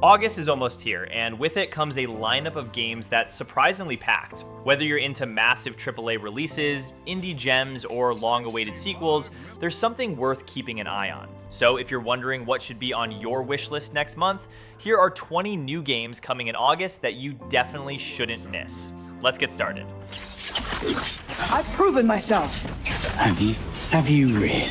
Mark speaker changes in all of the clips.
Speaker 1: August is almost here, and with it comes a lineup of games that's surprisingly packed. Whether you're into massive AAA releases, indie gems, or long-awaited sequels, there's something worth keeping an eye on. So if you're wondering what should be on your wishlist next month, here are 20 new games coming in August that you definitely shouldn't miss. Let's get started.
Speaker 2: I've proven myself.
Speaker 3: Have you? Have you really?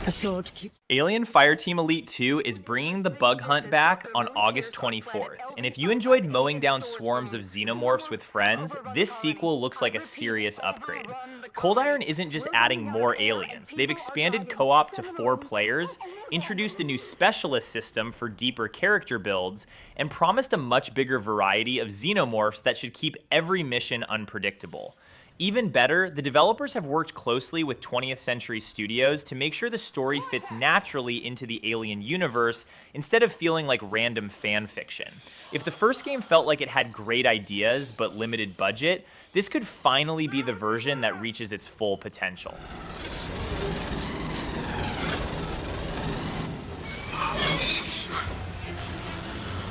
Speaker 2: A sword keeps...
Speaker 1: Alien Fireteam Elite 2 is bringing the bug hunt back on August 24th, and if you enjoyed mowing down swarms of xenomorphs with friends, this sequel looks like a serious upgrade. Cold Iron isn't just adding more aliens, they've expanded co-op to 4 players, introduced a new specialist system for deeper character builds, and promised a much bigger variety of xenomorphs that should keep every mission unpredictable. Even better, the developers have worked closely with 20th Century Studios to make sure the story fits naturally into the Alien universe instead of feeling like random fan fiction. If the first game felt like it had great ideas but limited budget, this could finally be the version that reaches its full potential.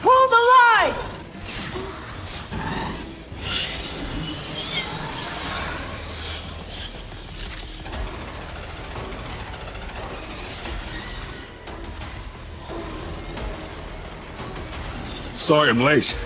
Speaker 2: Pull the line!
Speaker 4: Sorry I'm late.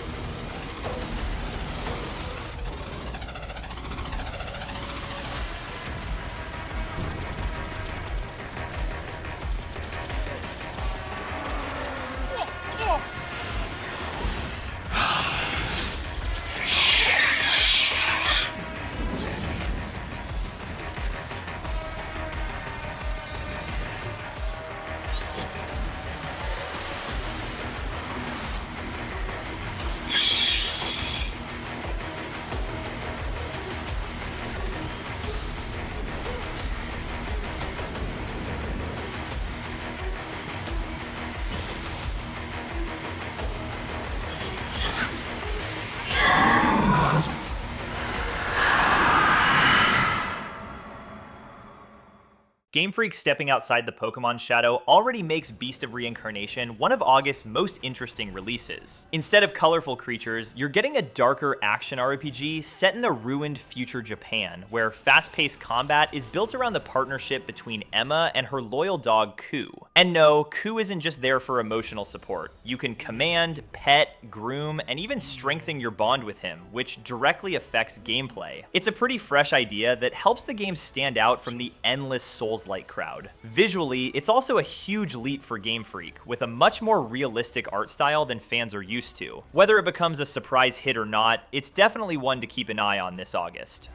Speaker 1: Game Freak stepping outside the Pokemon shadow already makes Beast of Reincarnation one of August's most interesting releases. Instead of colorful creatures, you're getting a darker action RPG set in the ruined future Japan, where fast-paced combat is built around the partnership between Emma and her loyal dog Ku. And no, Ku isn't just there for emotional support. You can command, pet, groom, and even strengthen your bond with him, which directly affects gameplay. It's a pretty fresh idea that helps the game stand out from the endless Souls-like crowd. Visually, it's also a huge leap for Game Freak, with a much more realistic art style than fans are used to. Whether it becomes a surprise hit or not, it's definitely one to keep an eye on this August.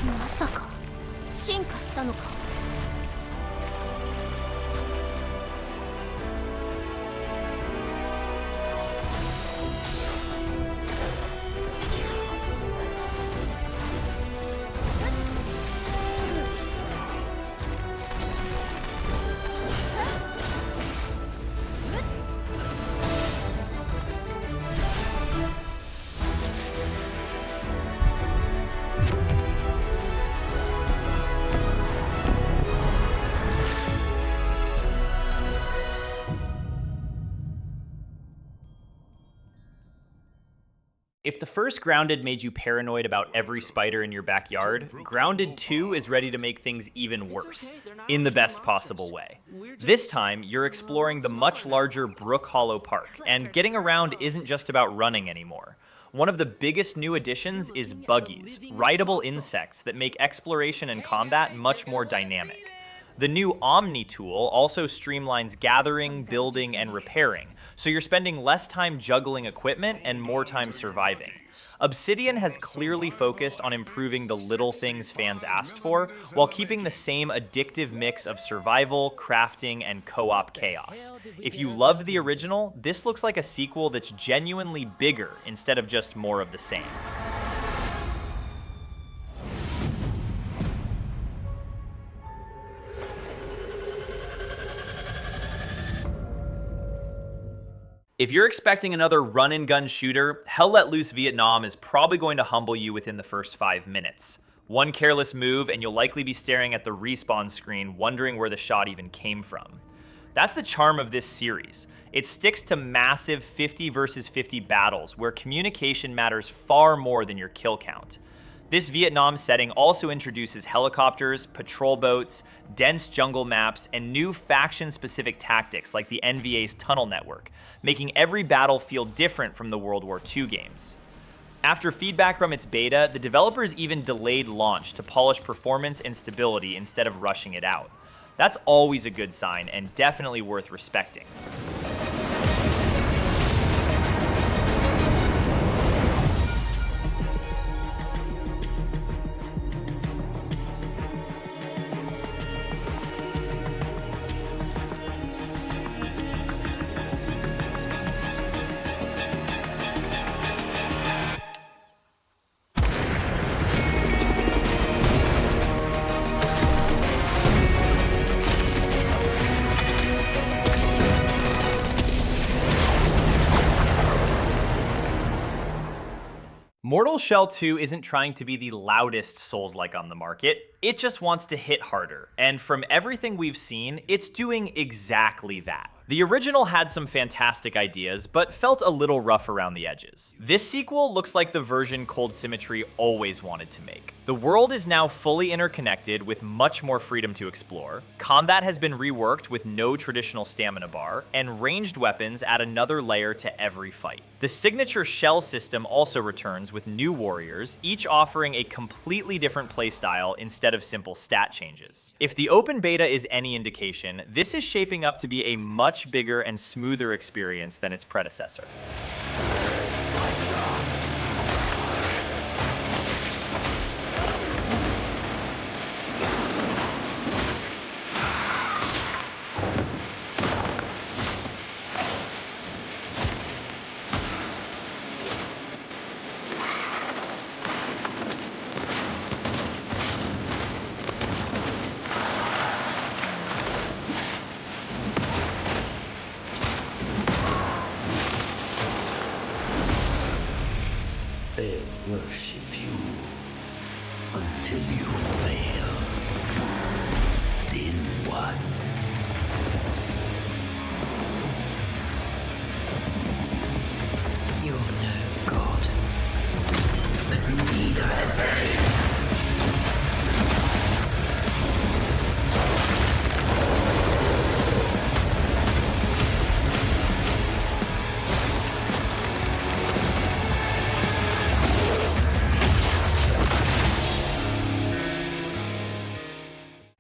Speaker 5: Masaka, 進化したのか?
Speaker 1: If the first Grounded made you paranoid about every spider in your backyard, Grounded 2 is ready to make things even worse, in the best possible way. This time, you're exploring the much larger Brook Hollow Park, and getting around isn't just about running anymore. One of the biggest new additions is buggies, rideable insects that make exploration and combat much more dynamic. The new Omni tool also streamlines gathering, building, and repairing, so you're spending less time juggling equipment and more time surviving. Obsidian has clearly focused on improving the little things fans asked for, while keeping the same addictive mix of survival, crafting, and co-op chaos. If you loved the original, this looks like a sequel that's genuinely bigger instead of just more of the same. If you're expecting another run-and-gun shooter, Hell Let Loose Vietnam is probably going to humble you within the first 5 minutes. One careless move and you'll likely be staring at the respawn screen wondering where the shot even came from. That's the charm of this series. It sticks to massive 50 versus 50 battles where communication matters far more than your kill count. This Vietnam setting also introduces helicopters, patrol boats, dense jungle maps, and new faction-specific tactics like the NVA's tunnel network, making every battle feel different from the World War II games. After feedback from its beta, the developers even delayed launch to polish performance and stability instead of rushing it out. That's always a good sign and definitely worth respecting. Mortal Shell 2 isn't trying to be the loudest Souls-like on the market, it just wants to hit harder, and from everything we've seen, it's doing exactly that. The original had some fantastic ideas, but felt a little rough around the edges. This sequel looks like the version Cold Symmetry always wanted to make. The world is now fully interconnected with much more freedom to explore, combat has been reworked with no traditional stamina bar, and ranged weapons add another layer to every fight. The signature shell system also returns with new warriors, each offering a completely different playstyle instead of simple stat changes. If the open beta is any indication, this is shaping up to be a much bigger and smoother experience than its predecessor.
Speaker 3: They worship you until you fail. Then what? You're no god, but neither have they.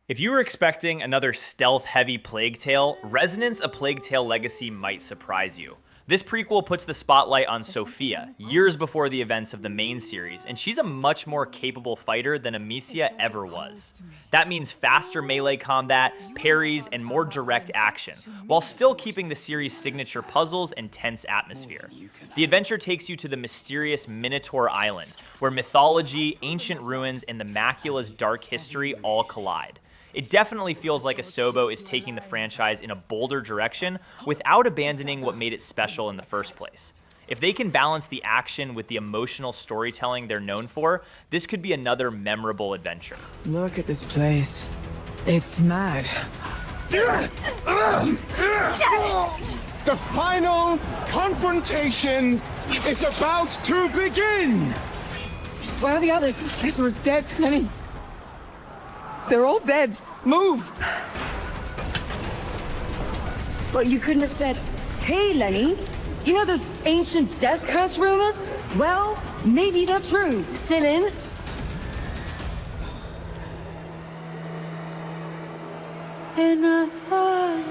Speaker 1: If you were expecting another stealth-heavy Plague Tale, Resonance: A Plague Tale Legacy might surprise you. This prequel puts the spotlight on Sophia, years before the events of the main series, and she's a much more capable fighter than Amicia ever was. That means faster melee combat, parries, and more direct action, while still keeping the series' signature puzzles and tense atmosphere. The adventure takes you to the mysterious Minotaur Island, where mythology, ancient ruins, and the Macula's dark history all collide. It definitely feels like Asobo is taking the franchise in a bolder direction without abandoning what made it special in the first place. If they can balance the action with the emotional storytelling they're known for, this could be another memorable adventure.
Speaker 2: Look at this place. It's mad.
Speaker 4: The final confrontation is about to begin!
Speaker 2: Where are the others? Ezra's dead, Lenny. They're all dead. Move!
Speaker 6: But you couldn't have said, "Hey, Lenny, you know those ancient death curse rumors? Well, maybe they're true. Still in?" And I thought...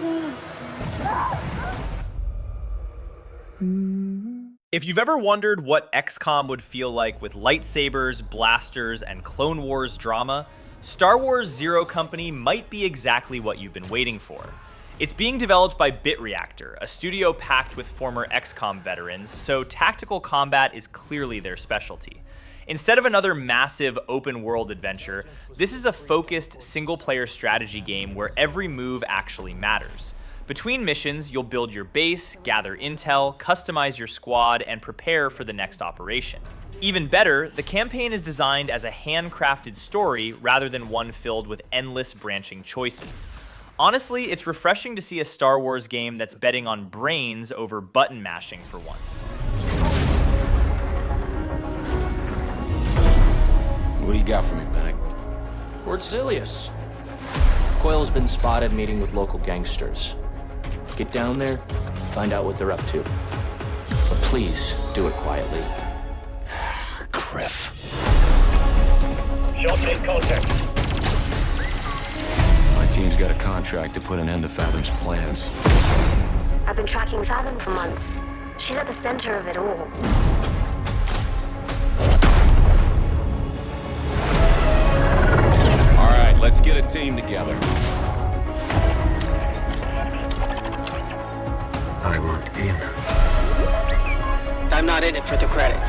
Speaker 1: If you've ever wondered what XCOM would feel like with lightsabers, blasters, and Clone Wars drama, Star Wars Zero Company might be exactly what you've been waiting for. It's being developed by BitReactor, a studio packed with former XCOM veterans, so tactical combat is clearly their specialty. Instead of another massive open-world adventure, this is a focused single-player strategy game where every move actually matters. Between missions, you'll build your base, gather intel, customize your squad, and prepare for the next operation. Even better, the campaign is designed as a handcrafted story rather than one filled with endless branching choices. Honestly, it's refreshing to see a Star Wars game that's betting on brains over button mashing for once.
Speaker 7: What do you got for me, Bennick?
Speaker 8: Word Silius. Coil's been spotted meeting with local gangsters. Get down there, find out what they're up to. But please, do it quietly.
Speaker 7: Griff.
Speaker 9: Shots in contact.
Speaker 7: My team's got a contract to put an end to Fathom's plans.
Speaker 5: I've been tracking Fathom for months. She's at the center of it all.
Speaker 7: All right, let's get a team together.
Speaker 4: I want in.
Speaker 10: I'm not in it for the credits.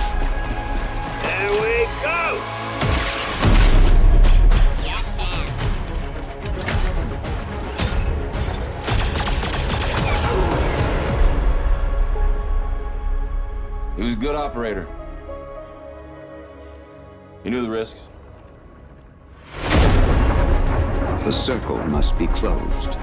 Speaker 9: There we go!
Speaker 7: He was a good operator. He knew the risks.
Speaker 11: The circle must be closed.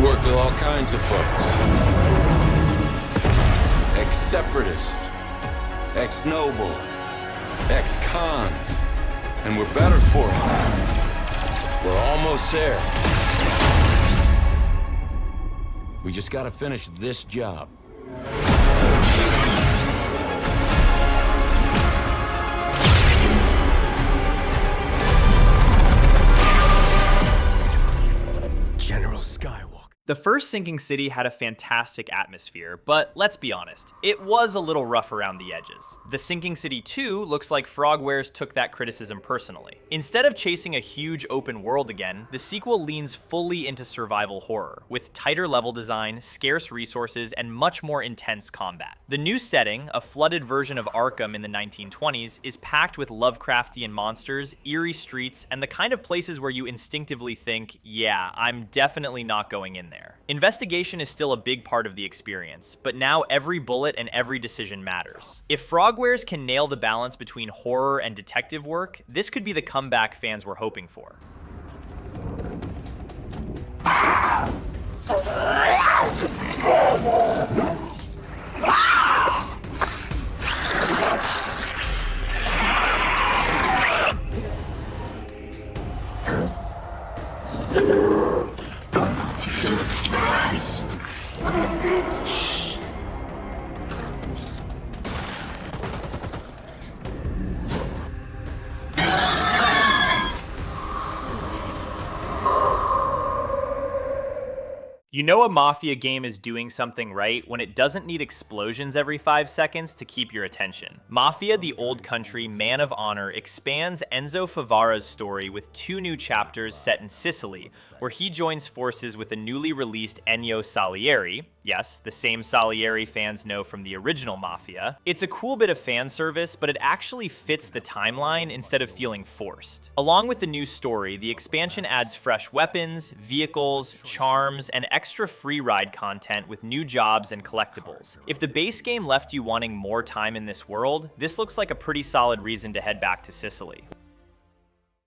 Speaker 7: With all kinds of folks. Ex-separatists, ex-noble, ex-cons. And we're better for it. We're almost there. We just gotta finish this job.
Speaker 4: General Skywalker.
Speaker 1: The first Sinking City had a fantastic atmosphere, but let's be honest, it was a little rough around the edges. The Sinking City 2 looks like Frogwares took that criticism personally. Instead of chasing a huge open world again, the sequel leans fully into survival horror, with tighter level design, scarce resources, and much more intense combat. The new setting, a flooded version of Arkham in the 1920s, is packed with Lovecraftian monsters, eerie streets, and the kind of places where you instinctively think, yeah, I'm definitely not going in there. Investigation is still a big part of the experience, but now every bullet and every decision matters. If Frogwares can nail the balance between horror and detective work, this could be the comeback fans were hoping for. You know a Mafia game is doing something right when it doesn't need explosions every 5 seconds to keep your attention. Mafia: The Old Country Man of Honor expands Enzo Favara's story with 2 new chapters set in Sicily, where he joins forces with the newly released Ennio Salieri. Yes, the same Salieri fans know from the original Mafia. It's a cool bit of fan service, but it actually fits the timeline instead of feeling forced. Along with the new story, the expansion adds fresh weapons, vehicles, charms, and extra free ride content with new jobs and collectibles. If the base game left you wanting more time in this world, this looks like a pretty solid reason to head back to Sicily.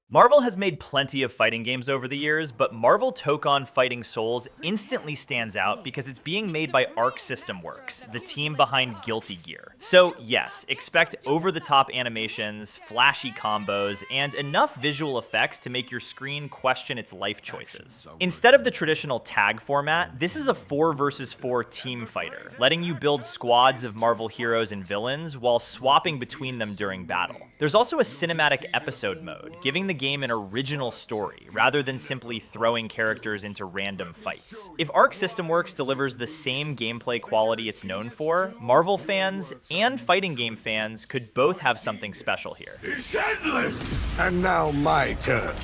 Speaker 1: Marvel has made plenty of fighting games over the years, but Marvel Tokon Fighting Souls instantly stands out because it's being made by Arc System Works, the team behind Guilty Gear. So yes, expect over-the-top animations, flashy combos, and enough visual effects to make your screen question its life choices. Instead of the traditional tag format, this is a 4 versus 4 team fighter, letting you build squads of Marvel heroes and villains while swapping between them during battle. There's also a cinematic episode mode, giving the game an original story, rather than simply throwing characters into random fights. If Arc System Works delivers the same gameplay quality it's known for, Marvel fans and fighting game fans could both have something special here.
Speaker 10: It's endless! And now my turn.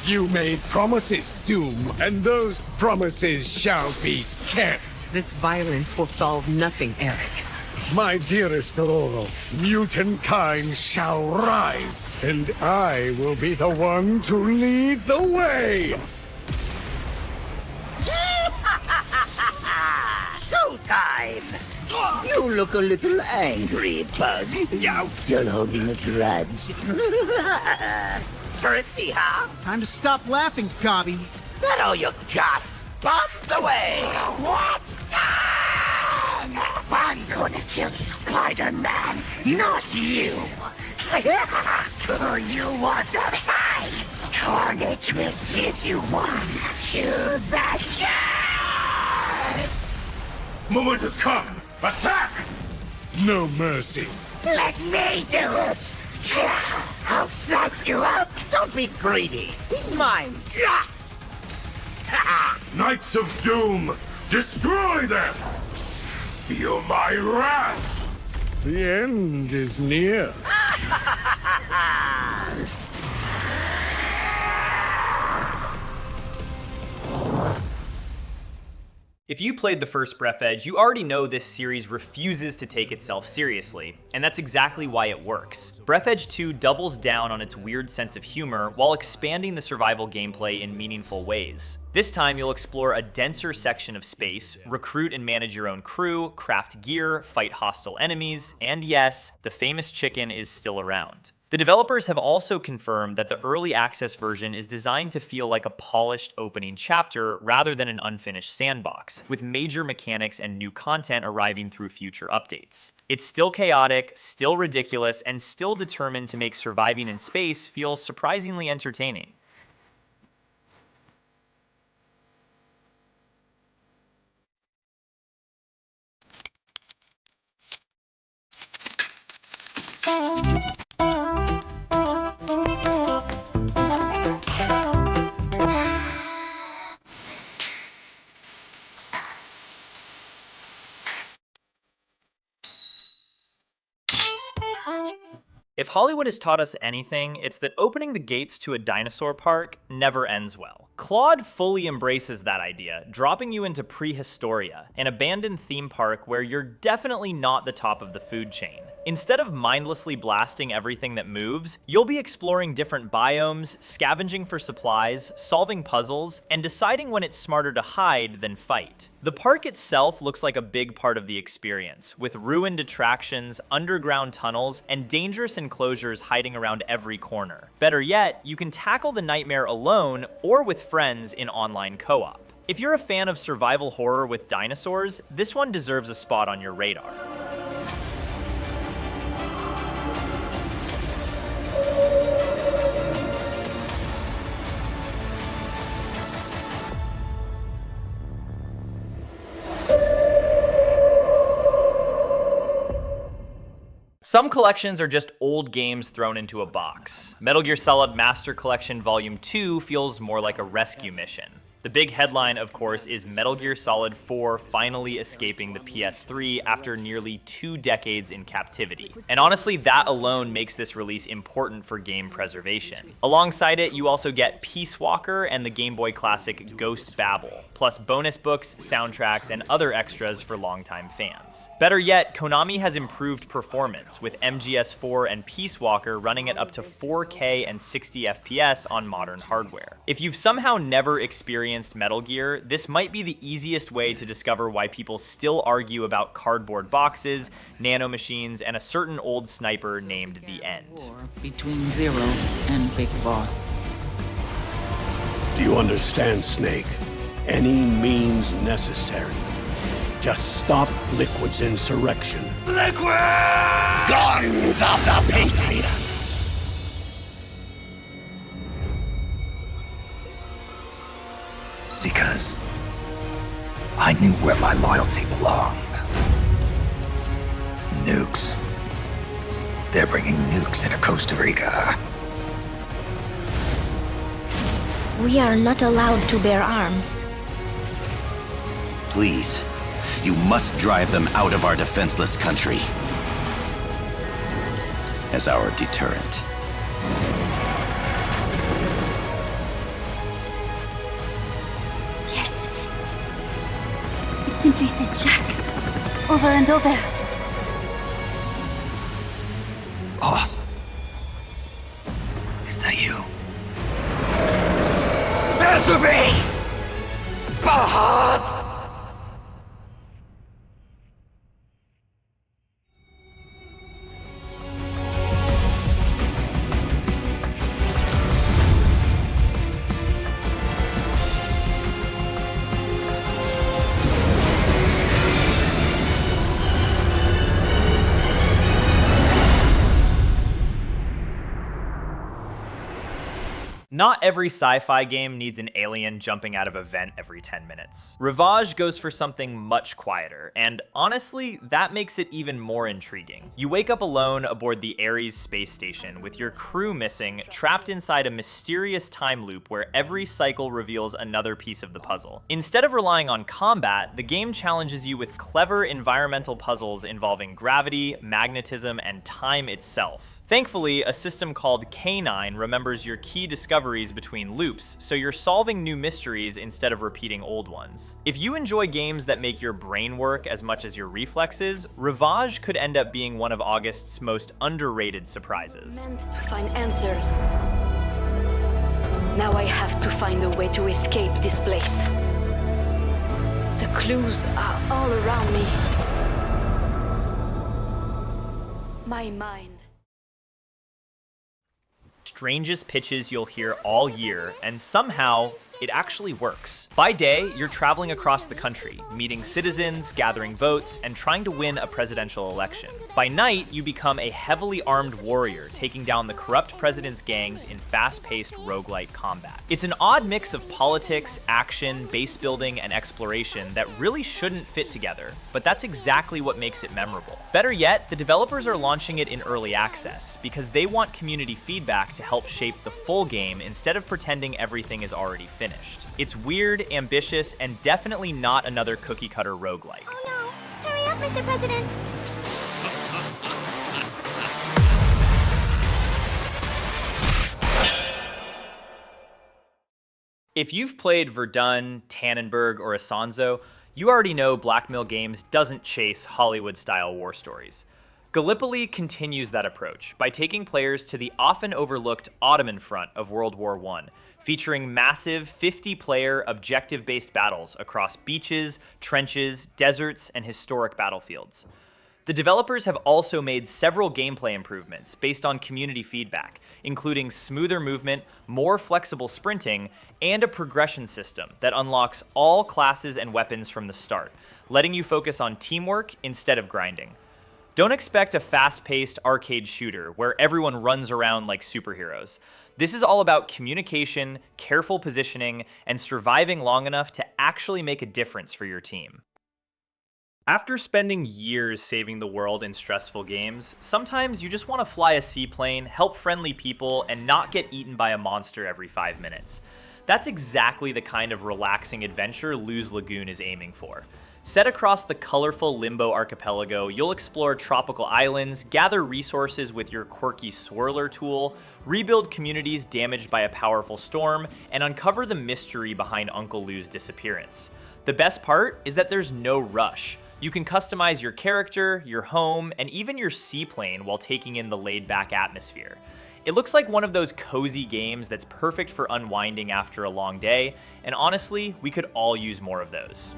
Speaker 10: You made promises, Doom, and those promises shall be kept.
Speaker 2: This violence will solve nothing, Eric.
Speaker 10: My dearest Aurora, mutant kind shall rise, and I will be the one to lead the way!
Speaker 3: Showtime! You look a little angry, Bug. Still holding a grudge. Currency, huh?
Speaker 12: Time to stop laughing, Gobby.
Speaker 3: That all you got? Bomb the way! What? I'm gonna kill Spider-Man, not you! You want to fight? Carnage will give you one to the gut!
Speaker 10: Moment has come! Attack! No mercy.
Speaker 3: Let me do it! I'll slice you up! Don't be greedy! He's mine!
Speaker 10: Knights of Doom, destroy them! Feel my wrath! The end is near.
Speaker 1: If you played the first Breathedge, you already know this series refuses to take itself seriously, and that's exactly why it works. Breathedge 2 doubles down on its weird sense of humor while expanding the survival gameplay in meaningful ways. This time, you'll explore a denser section of space, recruit and manage your own crew, craft gear, fight hostile enemies, and yes, the famous chicken is still around. The developers have also confirmed that the early access version is designed to feel like a polished opening chapter rather than an unfinished sandbox, with major mechanics and new content arriving through future updates. It's still chaotic, still ridiculous, and still determined to make surviving in space feel surprisingly entertaining. If Hollywood has taught us anything, it's that opening the gates to a dinosaur park never ends well. Claude fully embraces that idea, dropping you into Prehistoria, an abandoned theme park where you're definitely not the top of the food chain. Instead of mindlessly blasting everything that moves, you'll be exploring different biomes, scavenging for supplies, solving puzzles, and deciding when it's smarter to hide than fight. The park itself looks like a big part of the experience, with ruined attractions, underground tunnels, and dangerous enclosures hiding around every corner. Better yet, you can tackle the nightmare alone or with friends in online co-op. If you're a fan of survival horror with dinosaurs, this one deserves a spot on your radar. Some collections are just old games thrown into a box. Metal Gear Solid Master Collection Volume 2 feels more like a rescue mission. The big headline, of course, is Metal Gear Solid 4 finally escaping the PS3 after nearly 2 decades in captivity. And honestly, that alone makes this release important for game preservation. Alongside it, you also get Peace Walker and the Game Boy classic Ghost Babel, plus bonus books, soundtracks, and other extras for longtime fans. Better yet, Konami has improved performance, with MGS4 and Peace Walker running at up to 4K and 60 FPS on modern hardware. If you've somehow never experienced Metal Gear, this might be the easiest way to discover why people still argue about cardboard boxes, nanomachines, and a certain old sniper named The End.
Speaker 13: Between Zero and Big Boss.
Speaker 10: Do you understand, Snake? Any means necessary. Just stop Liquid's insurrection. Liquid! Guns of the Patriots!
Speaker 4: Because I knew where my loyalty belonged. Nukes. They're bringing nukes into Costa Rica.
Speaker 5: We are not allowed to bear arms.
Speaker 4: Please, you must drive them out of our defenseless country. As our deterrent.
Speaker 14: Yes. It simply said Jack. Over and over.
Speaker 4: Boss. Is that you? Answer me! Boss!
Speaker 1: Not every sci-fi game needs an alien jumping out of a vent every 10 minutes. Rivage goes for something much quieter, and honestly, that makes it even more intriguing. You wake up alone aboard the Ares space station with your crew missing, trapped inside a mysterious time loop where every cycle reveals another piece of the puzzle. Instead of relying on combat, the game challenges you with clever environmental puzzles involving gravity, magnetism, and time itself. Thankfully, a system called K9 remembers your key discoveries between loops, so you're solving new mysteries instead of repeating old ones. If you enjoy games that make your brain work as much as your reflexes, Rivage could end up being one of August's most underrated surprises.
Speaker 15: Meant to find answers. Now I have to find a way to escape this place. The clues are all around me. My mind.
Speaker 1: Strangest pitches you'll hear all year, and somehow it actually works. By day, you're traveling across the country, meeting citizens, gathering votes, and trying to win a presidential election. By night, you become a heavily armed warrior, taking down the corrupt president's gangs in fast-paced roguelite combat. It's an odd mix of politics, action, base building, and exploration that really shouldn't fit together, but that's exactly what makes it memorable. Better yet, the developers are launching it in early access, because they want community feedback to help shape the full game instead of pretending everything is already finished. It's weird, ambitious, and definitely not another cookie-cutter roguelike.
Speaker 14: Oh no! Hurry up, Mr. President!
Speaker 1: If you've played Verdun, Tannenberg, or Asanzo, you already know Blackmill Games doesn't chase Hollywood-style war stories. Gallipoli continues that approach by taking players to the often overlooked Ottoman front of World War I, featuring massive 50-player objective-based battles across beaches, trenches, deserts, and historic battlefields. The developers have also made several gameplay improvements based on community feedback, including smoother movement, more flexible sprinting, and a progression system that unlocks all classes and weapons from the start, letting you focus on teamwork instead of grinding. Don't expect a fast-paced arcade shooter where everyone runs around like superheroes. This is all about communication, careful positioning, and surviving long enough to actually make a difference for your team. After spending years saving the world in stressful games, sometimes you just want to fly a seaplane, help friendly people, and not get eaten by a monster every 5 minutes. That's exactly the kind of relaxing adventure Luz Lagoon is aiming for. Set across the colorful Limbo archipelago, you'll explore tropical islands, gather resources with your quirky swirler tool, rebuild communities damaged by a powerful storm, and uncover the mystery behind Uncle Lou's disappearance. The best part is that there's no rush. You can customize your character, your home, and even your seaplane while taking in the laid-back atmosphere. It looks like one of those cozy games that's perfect for unwinding after a long day, and honestly, we could all use more of those.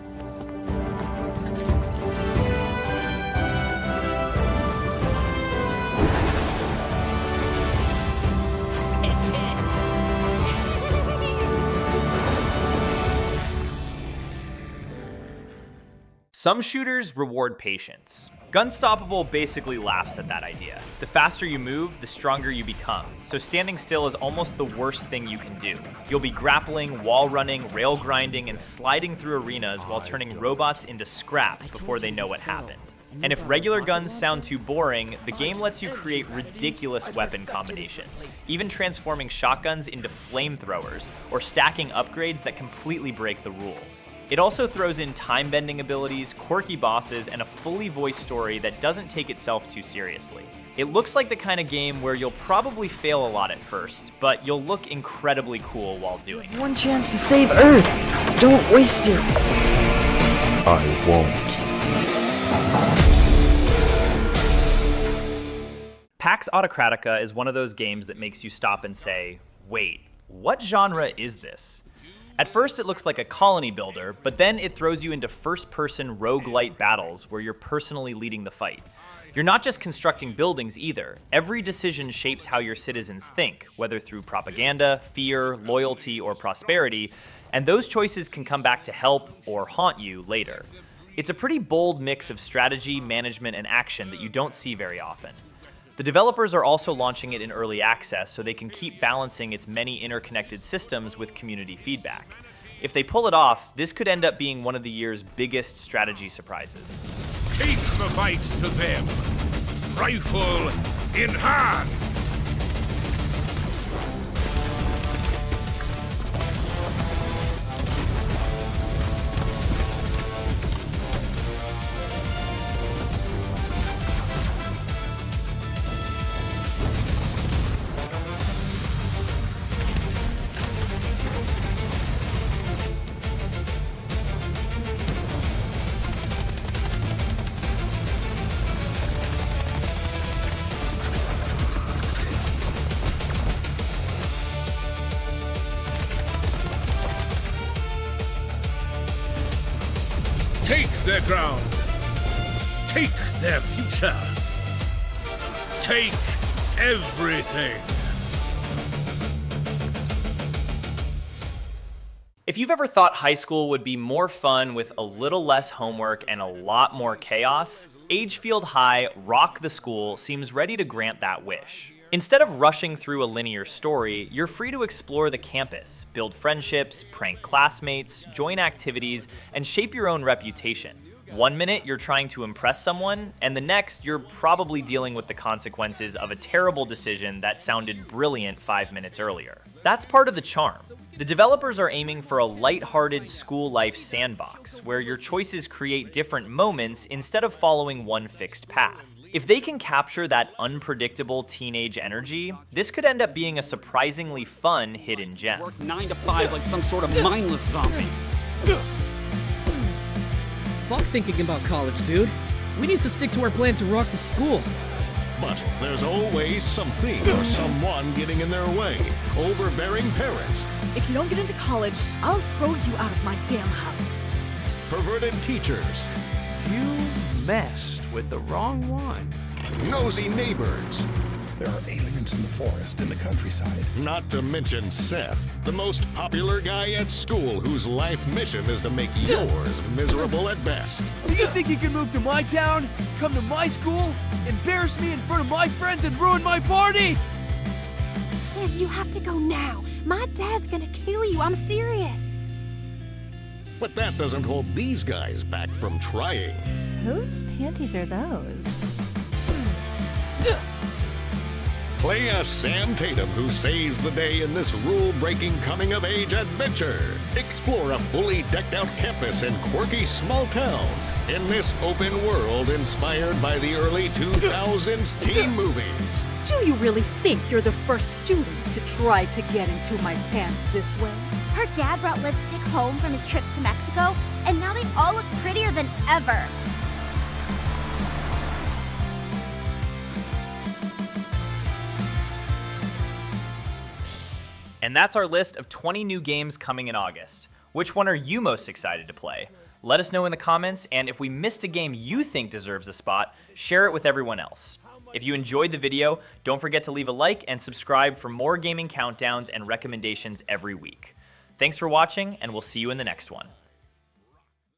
Speaker 1: Some shooters reward patience. Gunstoppable basically laughs at that idea. The faster you move, the stronger you become, so standing still is almost the worst thing you can do. You'll be grappling, wall running, rail grinding, and sliding through arenas while turning robots into scrap before they know what happened. And if regular guns sound too boring, the game lets you create ridiculous weapon combinations, even transforming shotguns into flamethrowers, or stacking upgrades that completely break the rules. It also throws in time-bending abilities, quirky bosses, and a fully voiced story that doesn't take itself too seriously. It looks like the kind of game where you'll probably fail a lot at first, but you'll look incredibly cool while doing it.
Speaker 16: One chance to save Earth. Don't waste it.
Speaker 7: I won't.
Speaker 1: Pax Autocratica is one of those games that makes you stop and say, wait, what genre is this? At first it looks like a colony builder, but then it throws you into first-person roguelite battles where you're personally leading the fight. You're not just constructing buildings either. Every decision shapes how your citizens think, whether through propaganda, fear, loyalty, or prosperity, and those choices can come back to help or haunt you later. It's a pretty bold mix of strategy, management, and action that you don't see very often. The developers are also launching it in early access so they can keep balancing its many interconnected systems with community feedback. If they pull it off, this could end up being one of the year's biggest strategy surprises.
Speaker 10: Take the fight to them. Rifle in hand. Take their ground. Take their future. Take everything.
Speaker 1: If you've ever thought high school would be more fun with a little less homework and a lot more chaos, Agefield High Rock the School seems ready to grant that wish. Instead of rushing through a linear story, you're free to explore the campus, build friendships, prank classmates, join activities, and shape your own reputation. One minute you're trying to impress someone, and the next you're probably dealing with the consequences of a terrible decision that sounded brilliant 5 minutes earlier. That's part of the charm. The developers are aiming for a lighthearted school life sandbox, where your choices create different moments instead of following one fixed path. If they can capture that unpredictable teenage energy, this could end up being a surprisingly fun hidden gem.
Speaker 17: Work 9 to 5 like some sort of mindless zombie.
Speaker 18: Fuck thinking about college, dude. We need to stick to our plan to rock the school.
Speaker 19: But there's always something or someone getting in their way. Overbearing parents.
Speaker 20: If you don't get into college, I'll throw you out of my damn house.
Speaker 19: Perverted teachers.
Speaker 21: You messed with the wrong one.
Speaker 19: Nosy neighbors.
Speaker 10: There are aliens in the forest, in the countryside.
Speaker 19: Not to mention Seth, the most popular guy at school whose life mission is to make yours miserable at best.
Speaker 18: So you think you can move to my town, come to my school, embarrass me in front of my friends, and ruin my party?
Speaker 14: Sam, you have to go now. My dad's gonna kill you. I'm serious.
Speaker 19: But that doesn't hold these guys back from trying.
Speaker 22: Whose panties are those?
Speaker 19: Play as Sam Tatum, who saves the day in this rule-breaking coming-of-age adventure. Explore a fully decked-out campus in quirky small town in this open world inspired by the early 2000s teen movies.
Speaker 20: Do you really think you're the first students to try to get into my pants this way?
Speaker 14: Her dad brought lipstick home from his trip to Mexico, and now they all look prettier than ever.
Speaker 1: And that's our list of 20 new games coming in August. Which one are you most excited to play? Let us know in the comments, and if we missed a game you think deserves a spot, share it with everyone else. If you enjoyed the video, don't forget to leave a like and subscribe for more gaming countdowns and recommendations every week. Thanks for watching, and we'll see you in the next one.